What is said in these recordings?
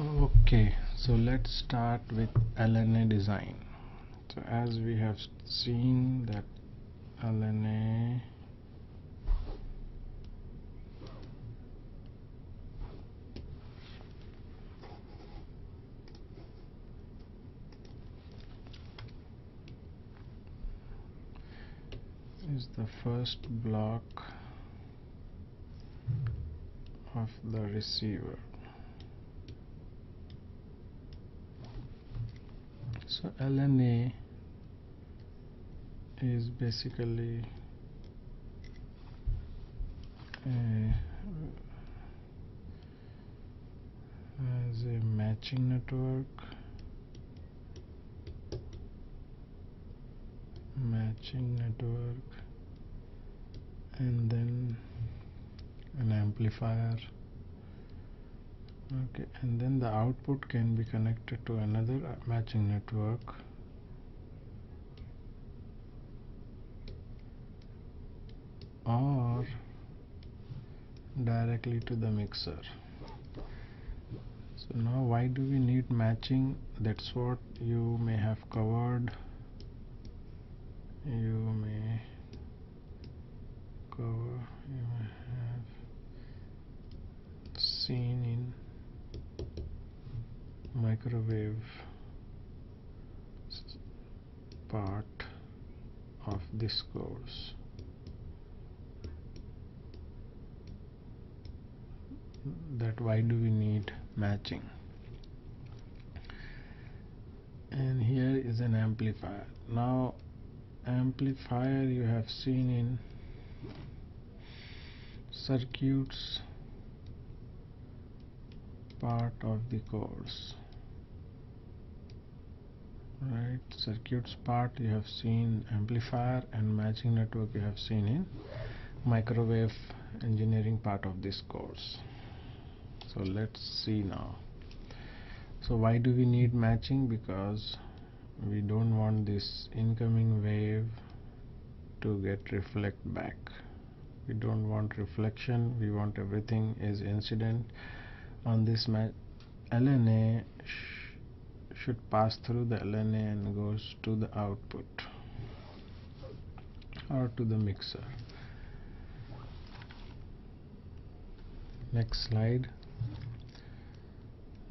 Okay, so let's start with LNA design. So as we have seen that LNA is the first block of the receiver. So LNA is basically as a matching network, and then an amplifier. Okay, and then the output can be connected to another matching network, or directly to the mixer. So now why do we need matching? That's what you may have covered. You may have seen in microwave part of this course. That why do we need matching? And here is an amplifier. Now amplifier you have seen in circuits part of the course, right? Circuits part you have seen amplifier, and matching network you have seen in microwave engineering part of this course. So let's see now. So why do we need matching? Because we don't want this incoming wave to get reflect back. We don't want reflection, we want everything is incident on this LNA should pass through the LNA and goes to the output or to the mixer. Next slide.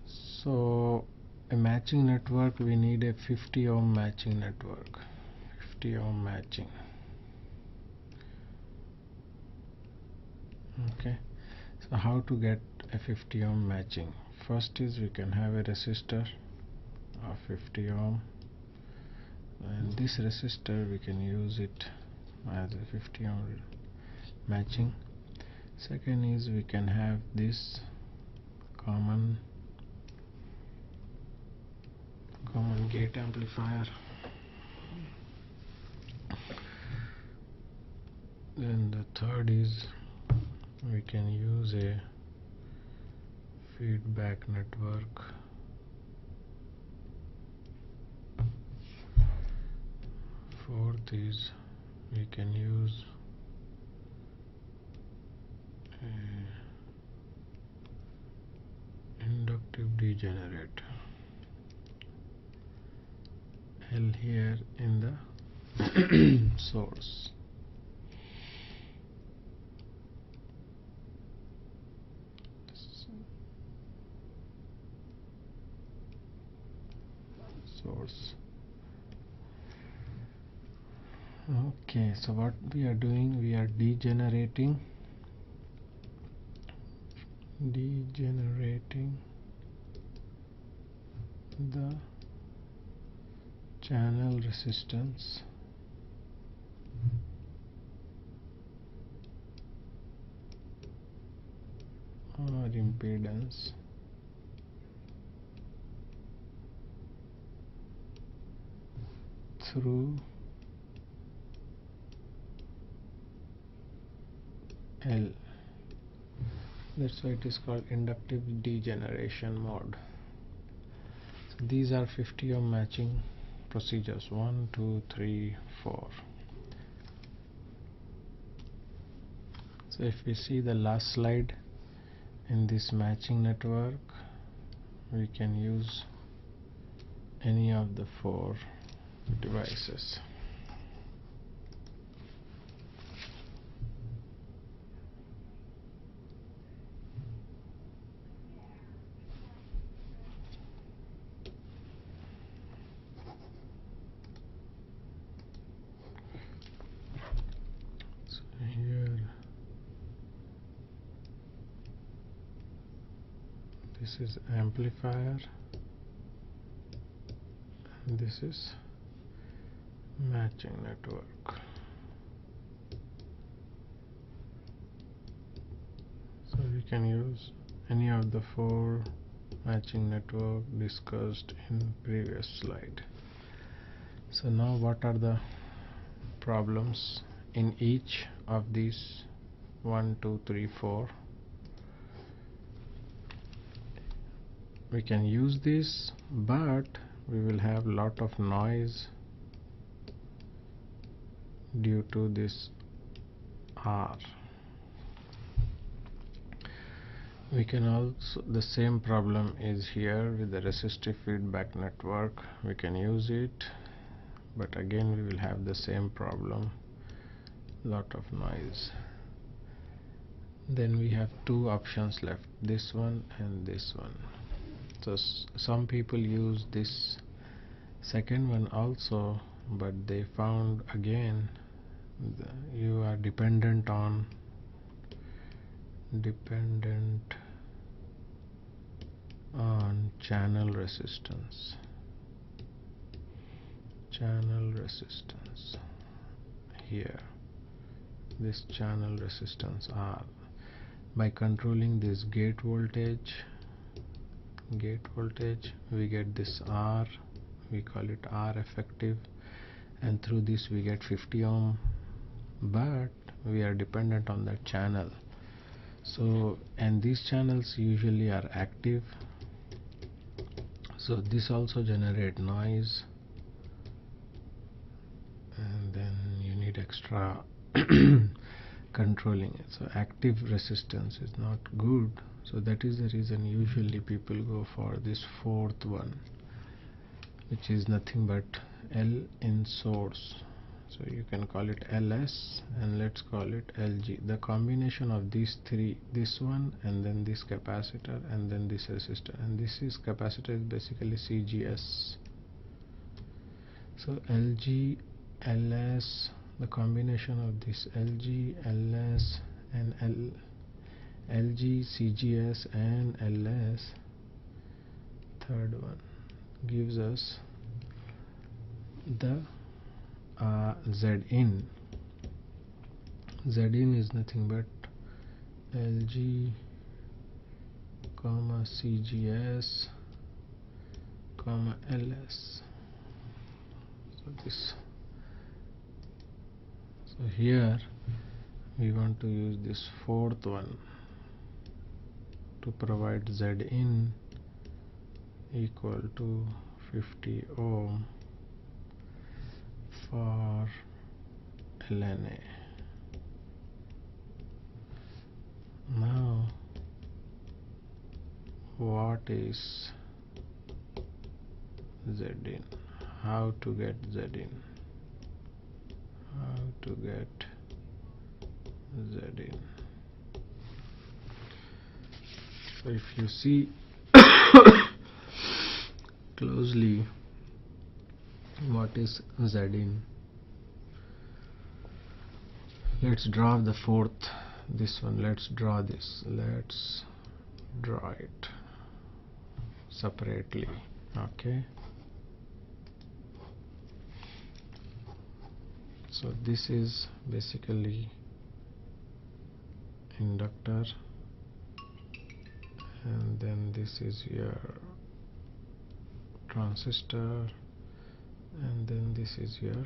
So a matching network, we need a 50 ohm matching network. 50 ohm matching. Okay, so how to get a 50 ohm matching? First is we can have a resistor of 50 ohm, and this resistor we can use it as a 50 ohm matching. Second is we can have this common gate amplifier. Then the third is we can use a feedback network. Fourth is we can use inductive degenerator L here in the source. Okay, so what we are doing, we are degenerating the channel resistance or impedance through L. That's why it is called inductive degeneration mode. So these are 50 ohm matching procedures. 1, 2, 3, 4. So if we see the last slide, in this matching network we can use any of the 4 devices. So here this is amplifier and this is matching network. So we can use any of the 4 matching network discussed in previous slide. So now what are the problems in each of these 1, 2, 3, 4? We can use this, but we will have lot of noise due to this R. We can also, the same problem is here with the resistive feedback network. We can use it, but again we will have the same problem, lot of noise. Then we have 2 options left, this one and this one. So some people use this second one also, but they found again you are dependent on channel resistance here, this channel resistance R. By controlling this gate voltage we get this R, we call it R effective, and through this we get 50 ohm, but we are dependent on that channel. So, and these channels usually are active, so this also generate noise, and then you need extra controlling it. So active resistance is not good, so that is the reason usually people go for this 4th one, which is nothing but L in source. So you can call it LS and let's call it LG. The combination of these 3, this one and then this capacitor and then this resistor, and this is capacitor is basically CGS. So LG, LS, the combination of this LG, LS and LG, CGS and LS, third one, gives us the Zin. Zin is nothing but LG, CGS, LS. So this. So here we want to use this 4th one to provide Zin equal to 50 ohm for LNA. Now what is Zin? How to get Zin? How to get Zin? So if you see closely what is Zin, let's draw the 4th, this one, let's draw this, let's draw it separately. Okay, so this is basically inductor, and then this is your transistor, and then this is your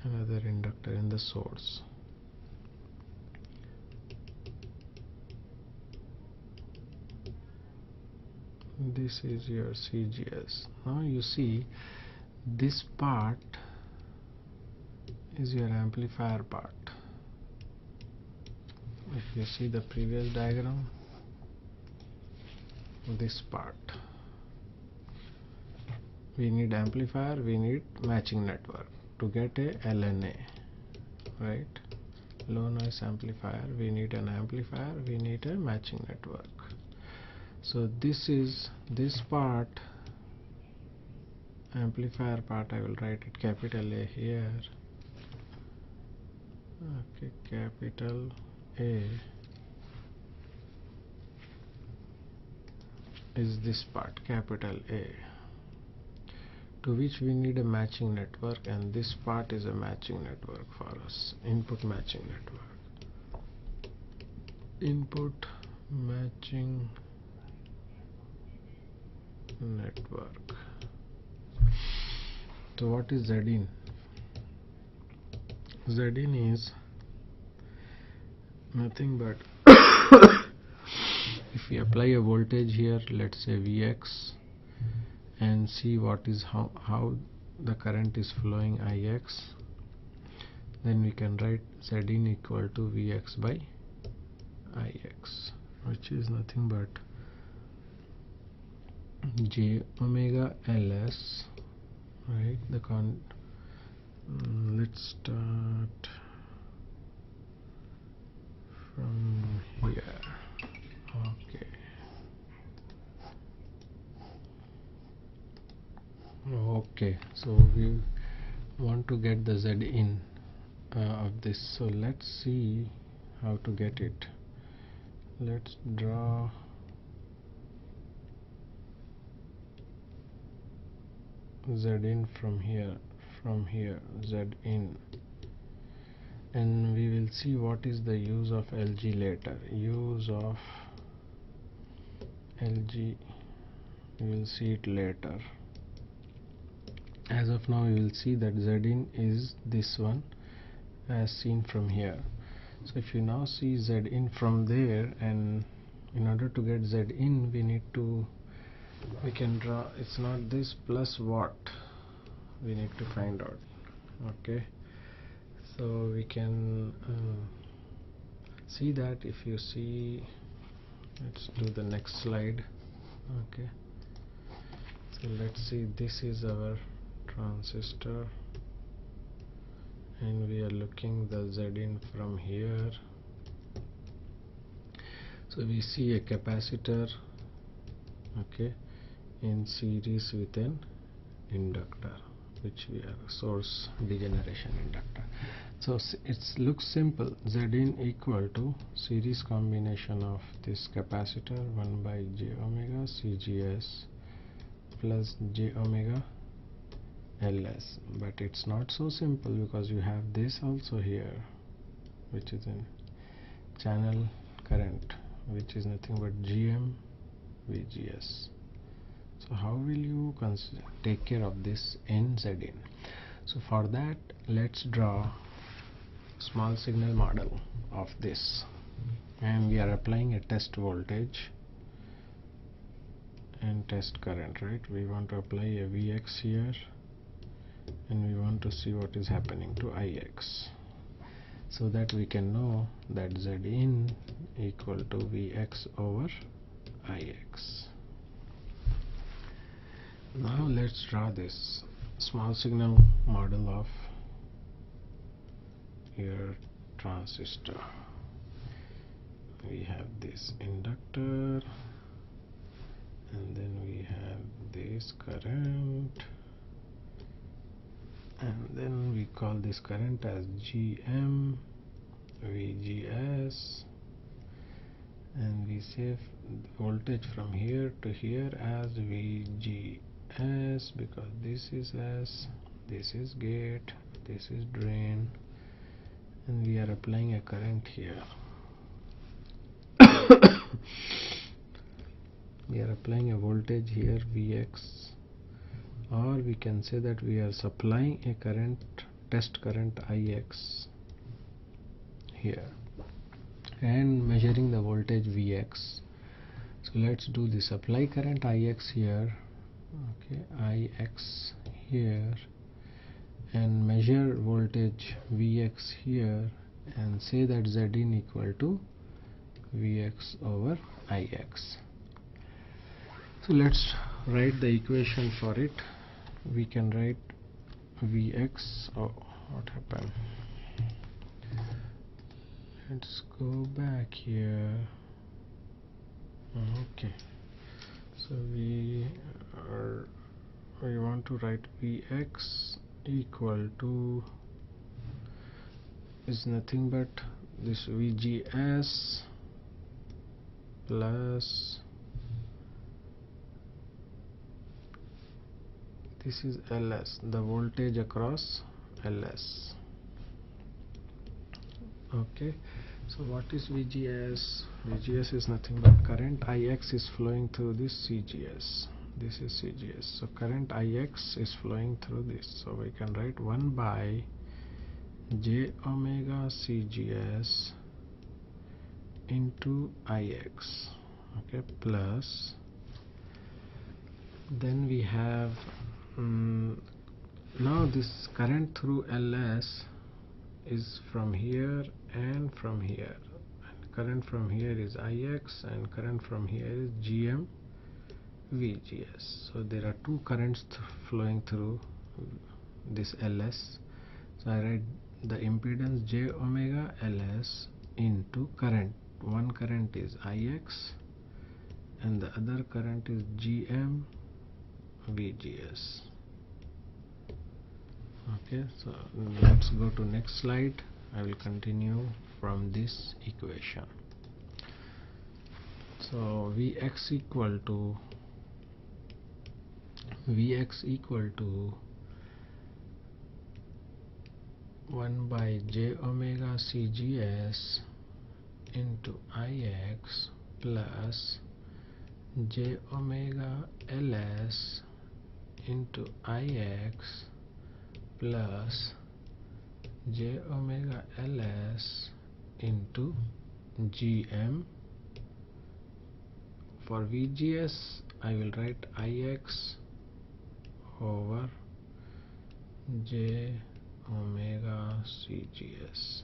another inductor in the source. This is your CGS. Now you see this part is your amplifier part. if you see the previous diagram, this part, we need amplifier, we need matching network to get a LNA, right? Low noise amplifier, we need an amplifier, we need a matching network. So this is this part, amplifier part, I will write it capital A here. Okay, capital A is this part, capital A, to which we need a matching network, and this part is a matching network for us, input matching network. Input matching network. So what is Zin? Zin is nothing but if we apply a voltage here, let's say Vx, and see what is how the current is flowing, Ix, then we can write Zin equal to Vx by Ix, which is nothing but j omega ls, right? Let's start from here. Okay. Okay, so we want to get the Zin of this, so let's see how to get it. Let's draw Zin from here, Zin, and we will see what is the use of LG later. Use of LG, we will see it later. As of now, we will see that Zin is this one as seen from here. So if you now see Zin from there, and in order to get Zin, we can draw, it's not this plus what we need to find out. Okay, so we can see that. If you see, let's do the next slide. Okay, so let's see, this is our transistor, and we are looking the Zin from here. So we see a capacitor, okay, in series with an inductor, which we are source degeneration inductor. So it looks simple. Zin equal to series combination of this capacitor 1 by j omega CGS plus j omega Ls, but it's not so simple, because you have this also here, which is a channel current, which is nothing but GM VGS. So how will you take care of this in Zin? So for that, let's draw small signal model of this, and we are applying a test voltage and test current, right? We want to apply a Vx here, and we want to see what is happening to Ix, so that we can know that Zin equal to Vx over Ix. Now let's draw this small signal model of your transistor. We have this inductor, and then we have this current, and then we call this current as GM VGS, and we save voltage from here to here as VGS, because this is S, this is gate, this is drain, and we are applying a current here. We are applying a voltage here Vx, or we can say that we are supplying a current, test current Ix here, and measuring the voltage Vx. So let's do the supply current Ix here, okay, Ix here, and measure voltage Vx here, and say that Zin equal to Vx over Ix. So let's write the equation for it. We can write Vx. Oh, what happened? Let's go back here. Okay, so we want to write Vx equal to is nothing but this VGS plus this is Ls, the voltage across Ls. Okay, so what is VGS? VGS is nothing but current Ix is flowing through this CGS. This is CGS, so current Ix is flowing through this, so we can write 1 by j omega CGS into Ix, okay, plus then we have now this current through Ls is from here and from here, and current from here is Ix and current from here is GM VGS. So there are two currents flowing through this Ls, so I write the impedance j omega Ls into current. One current is Ix and the other current is GM VGS. Okay, so let's go to next slide. I will continue from this equation. So Vx equal to 1 by j omega CGS into Ix plus j omega Ls into Ix plus j omega Ls into GM. For VGS I will write Ix over j omega CGS.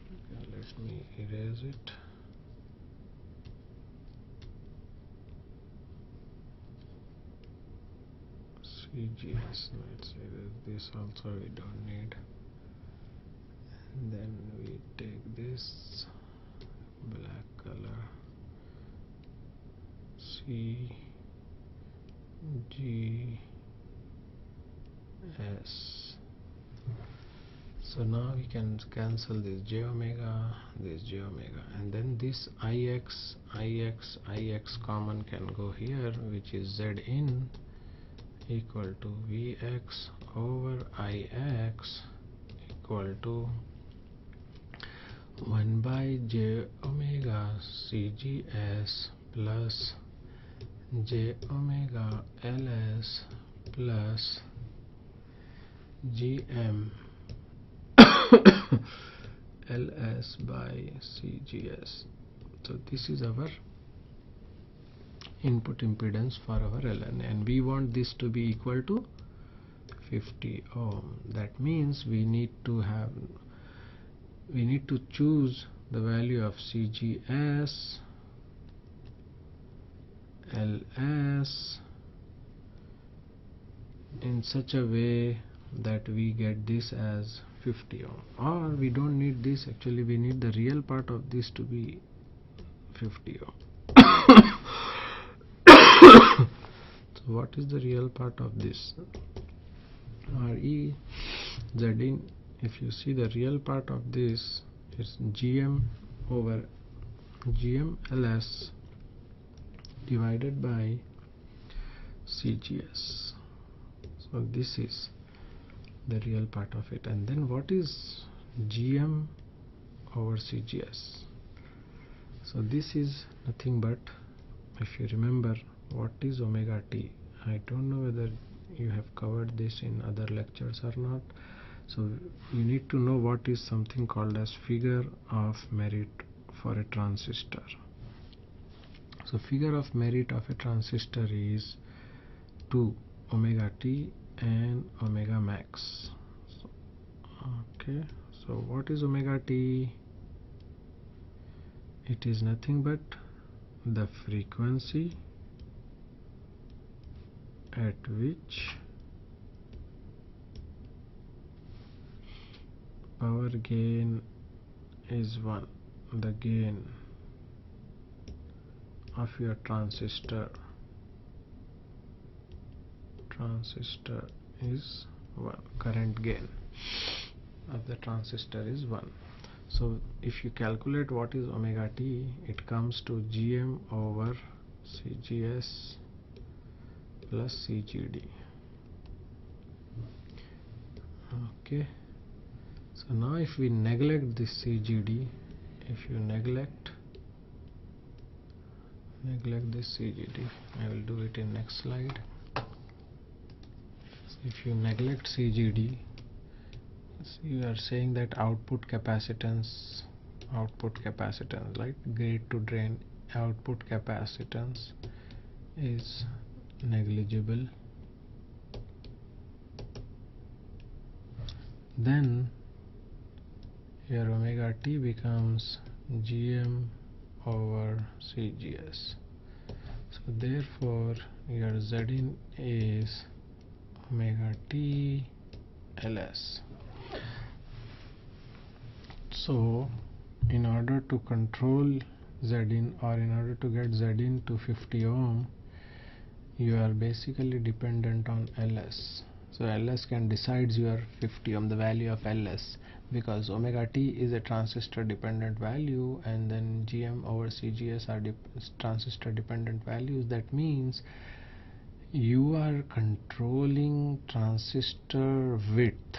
Okay, let me erase it. CGS, let's erase this also, we don't need. And then we take this black color, CGS. So now we can cancel this j omega, and then this Ix common can go here, which is Z in equal to Vx over Ix equal to 1 by j omega CGS plus j omega Ls plus GM Ls by CGS. So this is our input impedance for our Ln, and we want this to be equal to 50 ohm. That means we need to choose the value of CGS, Ls in such a way that we get this as 50 ohm, or we don't need this. Actually we need the real part of this to be 50 ohm. So what is the real part of this? Re Z in, if you see the real part of this is GM over GM Ls divided by CGS. So this is the real part of it. And then what is GM over CGS? So this is nothing but, if you remember, what is omega t? I don't know whether you have covered this in other lectures or not. So you need to know what is something called as figure of merit for a transistor. So figure of merit of a transistor is 2 omega t and omega max. So, Okay, so what is omega t? It is nothing but the frequency at which power gain is 1. The gain of your transistor is 1. Current gain of the transistor is 1. So if you calculate what is omega t, it comes to Gm over CGS plus CGD. Okay, so now if we neglect this CGD, if you neglect this CGD, I will do it in next slide. So if you neglect CGD, so you are saying that output capacitance, right, gate to drain output capacitance is negligible, then your omega t becomes Gm over CGS. So therefore your Zin is omega t Ls. So in order to control Zin, or in order to get Zin to 50 ohm, you are basically dependent on Ls. So Ls can decide your 50 ohm, the value of Ls, because omega t is a transistor dependent value, and then Gm over CGS are transistor dependent values. That means you are controlling transistor width,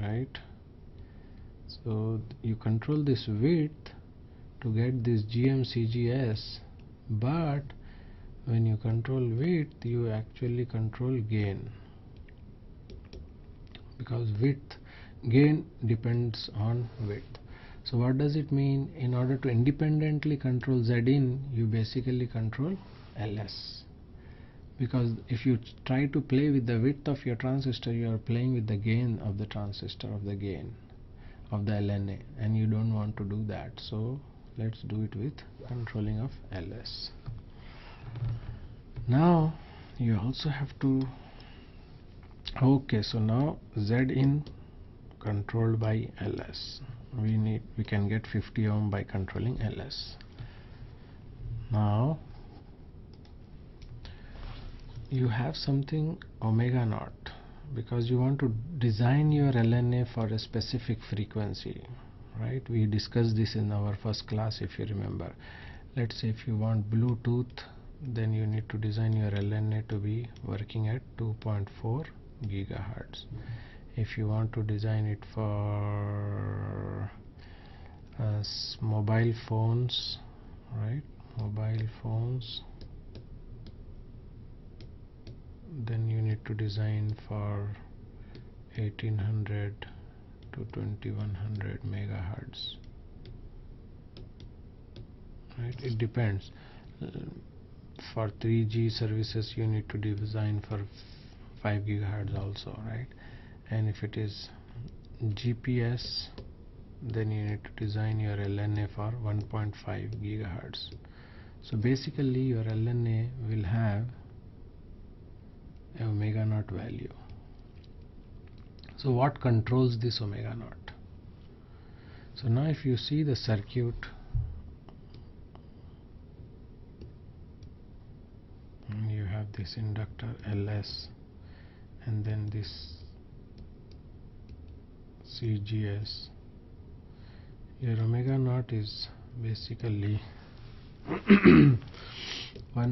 right? So you control this width to get this Gm CGS, but when you control width, you actually control gain, because gain depends on width. So what does it mean? In order to independently control Zin, you basically control Ls, because if you try to play with the width of your transistor, you are playing with the gain of the transistor, of the gain of the LNA, and you don't want to do that. So let's do it with controlling of Ls. Now you also have to, okay, so now Zin controlled by Ls, we can get 50 ohm by controlling Ls. Now you have something omega naught, because you want to design your LNA for a specific frequency, right? We discussed this in our first class, if you remember. Let's say if you want Bluetooth, then you need to design your LNA to be working at 2.4 gigahertz. If you want to design it for mobile phones, right, mobile phones, then you need to design for 1800 to 2100 megahertz, right? It depends. For 3G services you need to design for 5 gigahertz also, right? And if it is GPS, then you need to design your LNA for 1.5 gigahertz. So basically your LNA will have a omega naught value. So what controls this omega naught? So now if you see the circuit, you have this inductor Ls, and then this CGS. Your omega naught is basically 1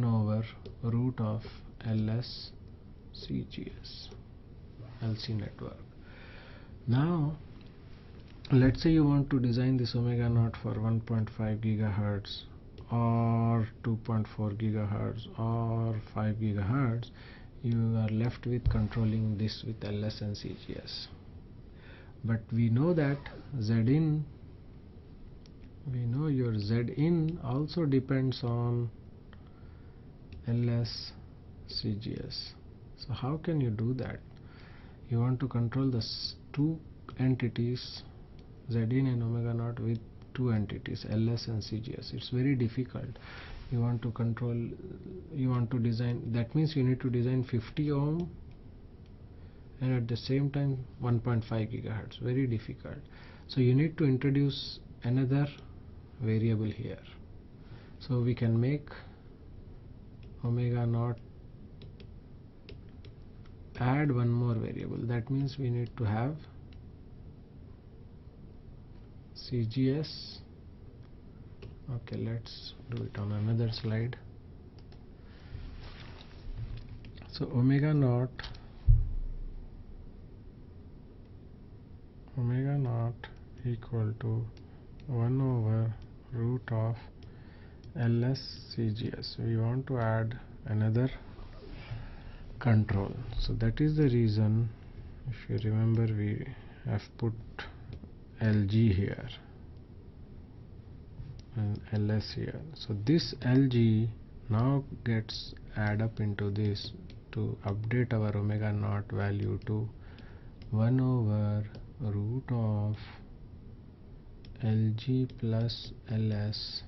over root of Ls CGS, LC network. Now let's say you want to design this omega naught for 1.5 gigahertz or 2.4 gigahertz or 5 gigahertz. You are left with controlling this with Ls and CGS. But we know that Zin, we know your Zin also depends on Ls CGS. So how can you do that? You want to control the two entities, Zin and omega naught, with two entities, LS and CGS. It's very difficult. You want to control, you want to design, that means you need to design 50 ohm and at the same time 1.5 gigahertz. Very difficult. So you need to introduce another variable here. So we can make omega naught, add one more variable. That means we need to have CGS. Okay, let's do it on another slide. So omega naught equal to 1 over root of LS CGS. We want to add another control. So that is the reason, if you remember, we have put LG here and LS here. So this LG now gets add up into this to update our omega naught value to 1 over root of LG plus LS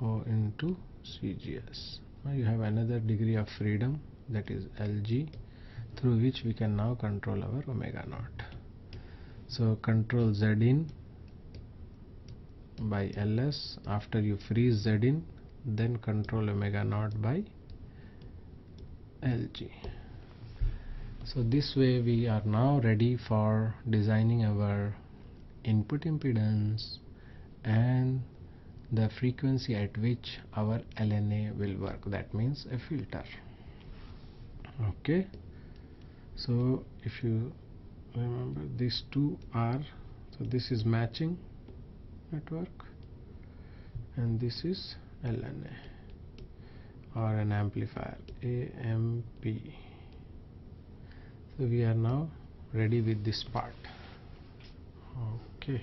O into CGS. Now you have another degree of freedom, that is LG, through which we can now control our omega naught. So control Zin by LS. After you freeze Zin, then control omega naught by LG. So this way we are now ready for designing our input impedance and the frequency at which our LNA will work, that means a filter. Okay, so if you remember, these two are, so this is matching network and this is LNA or an amplifier, AMP. So we are now ready with this part. Okay.